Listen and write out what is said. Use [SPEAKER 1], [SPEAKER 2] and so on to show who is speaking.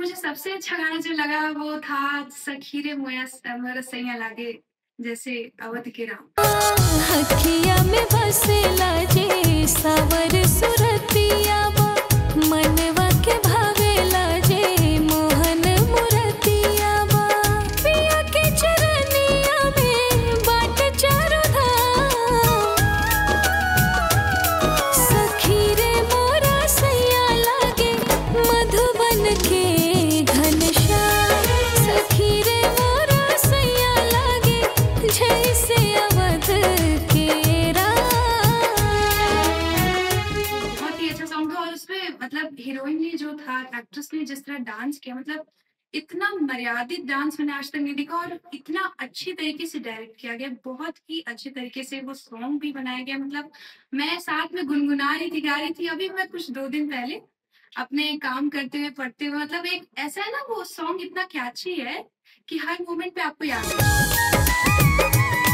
[SPEAKER 1] मुझे सबसे अच्छा गाना जो लगा वो था सखी रे मोया मोरा सैया लागे जैसे अवध के राम।
[SPEAKER 2] हखिया में बसेला जे सावर सुरतिया बा मनवा के भावेला जे मोहन मुरतिया बा पिया के चरनिया में बाट चारो धाम सखी रे मोरा सैया लागे मधुबन के घनश्याम सखी रे मोरा सैया लागे जैसे अवध के राम।
[SPEAKER 1] बहुत ही अच्छा सॉन्ग था और उसपे मतलब हीरोइन ने जो था एक्ट्रेस ने जिस तरह डांस किया मतलब इतना मर्यादित डांस मैंने आज तक नहीं देखा और इतना अच्छी तरीके से डायरेक्ट किया गया, बहुत ही अच्छे तरीके से वो सॉन्ग भी बनाया गया। मतलब मैं साथ में गुनगुना रही थी, गा रही थी। अभी मैं कुछ 2 दिन पहले अपने काम करते हुए पढ़ते हुए मतलब एक ऐसा है ना वो सॉन्ग इतना कैची है कि हर मोमेंट पे आपको याद है।